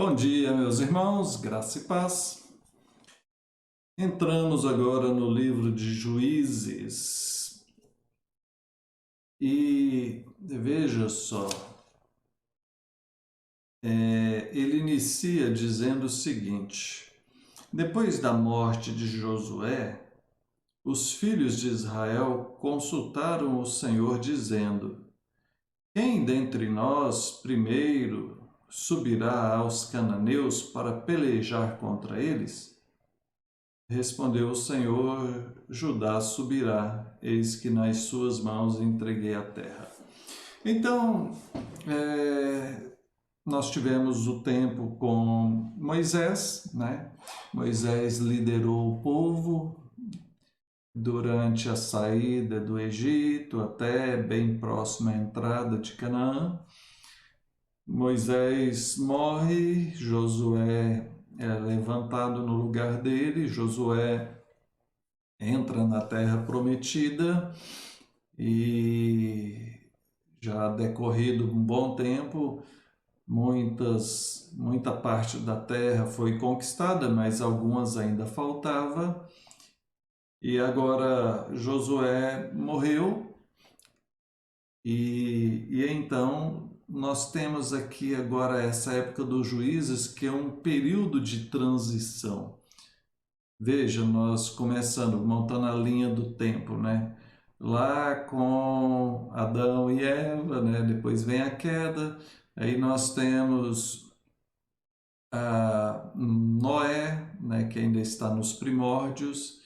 Bom dia, meus irmãos, graça e paz. Entramos agora no livro de Juízes e veja só, ele inicia dizendo o seguinte: depois da morte de Josué, os filhos de Israel consultaram o Senhor, dizendo: quem dentre nós primeiro subirá aos cananeus para pelejar contra eles? Respondeu o Senhor: Judá subirá, eis que nas suas mãos entreguei a terra. Então, nós tivemos o tempo com Moisés, né? Moisés liderou o povo durante a saída do Egito, até bem próximo à entrada de Canaã. Moisés morre, Josué é levantado no lugar dele, Josué entra na terra prometida e já decorrido um bom tempo, muita parte da terra foi conquistada, mas algumas ainda faltava. E agora Josué morreu e então nós temos aqui agora essa época dos juízes, que é um período de transição. Veja, nós começando, montando a linha do tempo, né? Lá com Adão e Eva, né? Depois vem a queda, aí nós temos Noé, né? Que ainda está nos primórdios.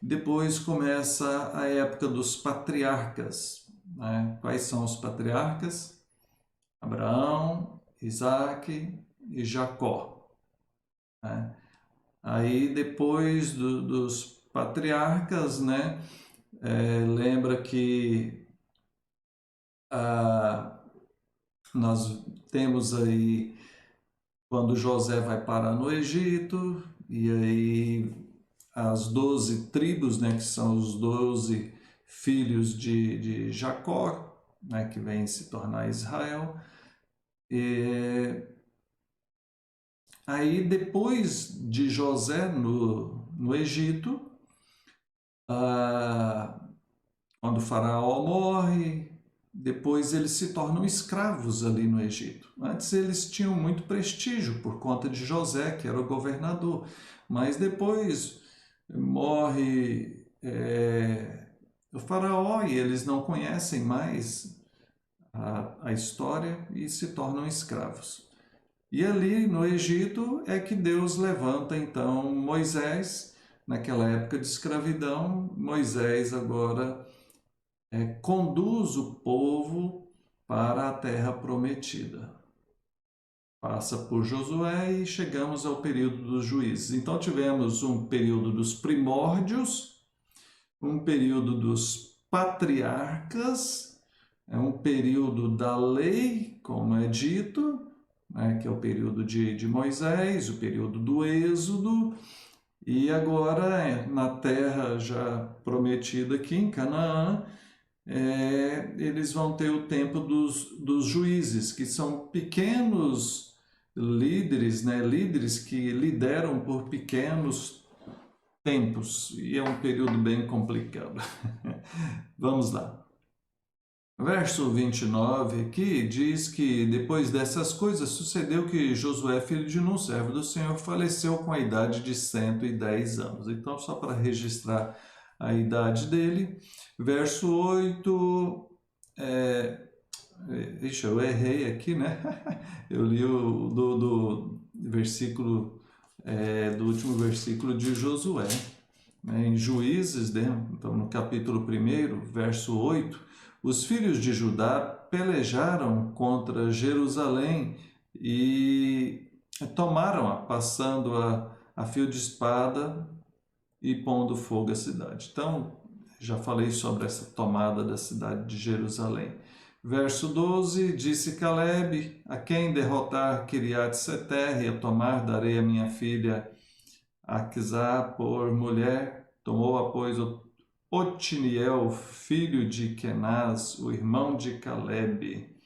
Depois começa a época dos patriarcas, né? Quais são os patriarcas? Abraão, Isaac e Jacó, né? Aí depois dos patriarcas, né? Lembra que nós temos aí quando José vai parar no Egito, e aí as 12 tribos, né, que são os 12 filhos de Jacó, né, que vem se tornar Israel. E aí depois de José no Egito, quando o faraó morre, depois eles se tornam escravos ali no Egito. Antes eles tinham muito prestígio por conta de José, que era o governador, mas depois morre o faraó e eles não conhecem mais a história e se tornam escravos. E ali no Egito é que Deus levanta então Moisés, naquela época de escravidão. Moisés agora conduz o povo para a terra prometida. Passa por Josué e chegamos ao período dos juízes. Então tivemos um período dos primórdios, um período dos patriarcas, um período da lei, como é dito, né, que é o período de Moisés, o período do Êxodo, e agora na terra já prometida aqui em Canaã, eles vão ter o tempo dos juízes, que são pequenos líderes, né? Líderes que lideram por pequenos tempos, e é um período bem complicado. Vamos lá. Verso 29 aqui diz que depois dessas coisas sucedeu que Josué, filho de Nun, servo do Senhor, faleceu com a idade de 110 anos. Então, só para registrar a idade dele. Verso 8, ixi, eu errei aqui, né? Eu li o do versículo, do último versículo de Josué, né? Em Juízes, né? Então no capítulo 1, verso 8, os filhos de Judá pelejaram contra Jerusalém e tomaram-a, passando a fio de espada e pondo fogo à cidade. Então, já falei sobre essa tomada da cidade de Jerusalém. Verso 12, disse Caleb: a quem derrotar Kiriat Seter e a tomar, darei a minha filha Aquisá por mulher. Tomou-a, pois, Otiniel, filho de Kenaz, o irmão de Caleb.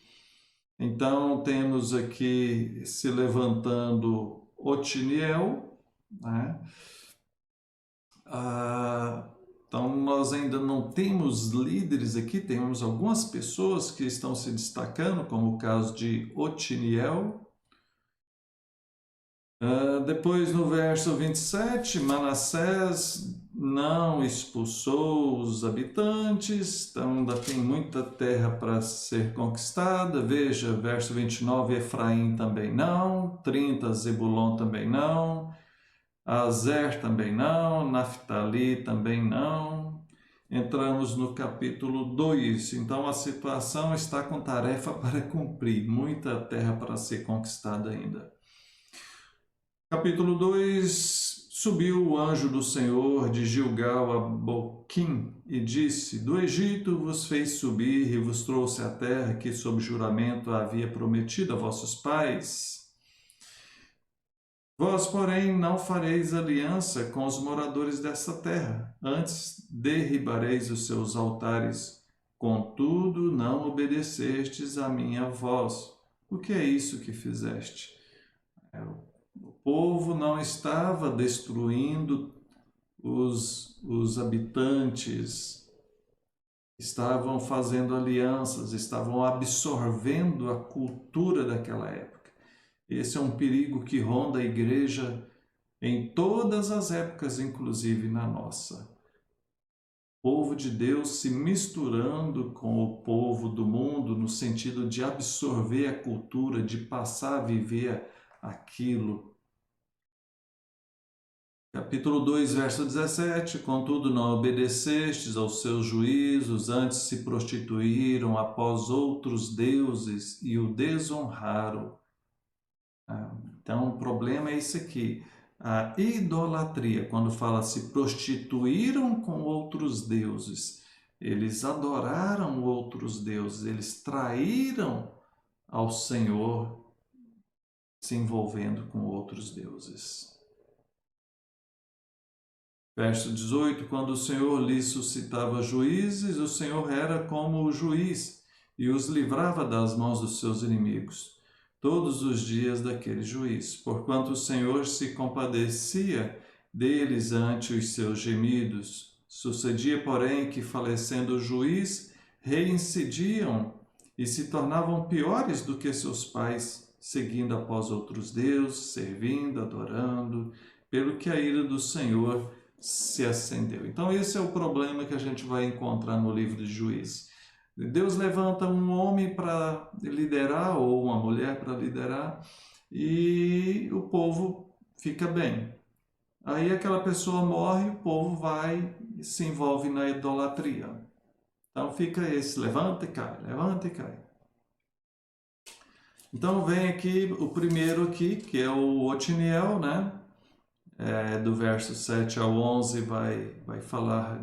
Então, temos aqui se levantando Otiniel, né? Então, nós ainda não temos líderes aqui, temos algumas pessoas que estão se destacando, como o caso de Otiniel. Depois, no verso 27, Manassés não expulsou os habitantes, então ainda tem muita terra para ser conquistada. Veja, verso 29, Efraim também não, 30, Zebulon também não, Azer também não, Naftali também não. Entramos no capítulo 2, então a situação está com tarefa para cumprir, muita terra para ser conquistada ainda. Capítulo 2: Subiu o anjo do Senhor de Gilgal a Boquim e disse: Do Egito vos fez subir e vos trouxe a terra que sob juramento havia prometido a vossos pais. Vós, porém, não fareis aliança com os moradores dessa terra, antes derribareis os seus altares. Contudo, não obedecestes à minha voz. O que é isso que fizeste? O povo não estava destruindo os habitantes, estavam fazendo alianças, estavam absorvendo a cultura daquela época. Esse é um perigo que ronda a igreja em todas as épocas, inclusive na nossa. O povo de Deus se misturando com o povo do mundo no sentido de absorver a cultura, de passar a viver aquilo. Capítulo 2, verso 17: Contudo, não obedecestes aos seus juízos, antes se prostituíram após outros deuses e o desonraram. Então, o problema é isso aqui. A idolatria, quando fala se prostituíram com outros deuses, eles adoraram outros deuses, eles traíram ao Senhor se envolvendo com outros deuses. Verso 18: Quando o Senhor lhes suscitava juízes, o Senhor era como o juiz e os livrava das mãos dos seus inimigos, todos os dias daquele juiz, porquanto o Senhor se compadecia deles ante os seus gemidos. Sucedia, porém, que, falecendo o juiz, reincidiam e se tornavam piores do que seus pais, seguindo após outros deuses, servindo, adorando, pelo que a ira do Senhor se acendeu. Então esse é o problema que a gente vai encontrar no livro de Juízes. Deus levanta um homem para liderar ou uma mulher para liderar e o povo fica bem. Aí aquela pessoa morre, o povo vai e se envolve na idolatria. Então fica esse levanta e cai, levanta e cai. Então vem aqui o primeiro aqui, que é o Otiniel, né? Do verso 7 ao 11 vai falar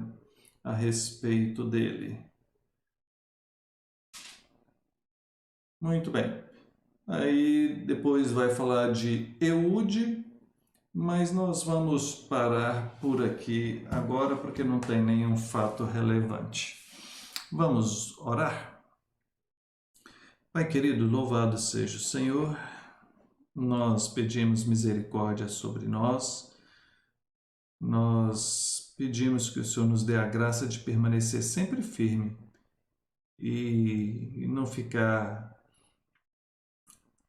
a respeito dele. Muito bem. Aí depois vai falar de Eude, mas nós vamos parar por aqui agora porque não tem nenhum fato relevante. Vamos orar? Pai querido, louvado seja o Senhor. Nós pedimos misericórdia sobre nós. Nós pedimos que o Senhor nos dê a graça de permanecer sempre firme e não ficar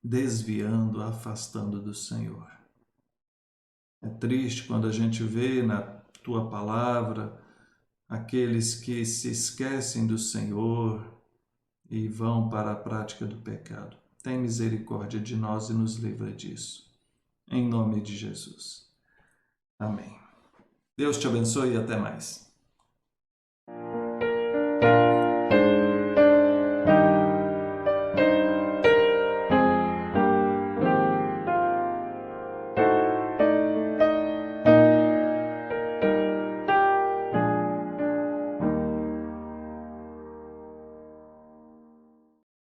desviando, afastando do Senhor. É triste quando a gente vê na Tua palavra aqueles que se esquecem do Senhor e vão para a prática do pecado. Tem misericórdia de nós e nos livra disso. Em nome de Jesus. Amém. Deus te abençoe e até mais.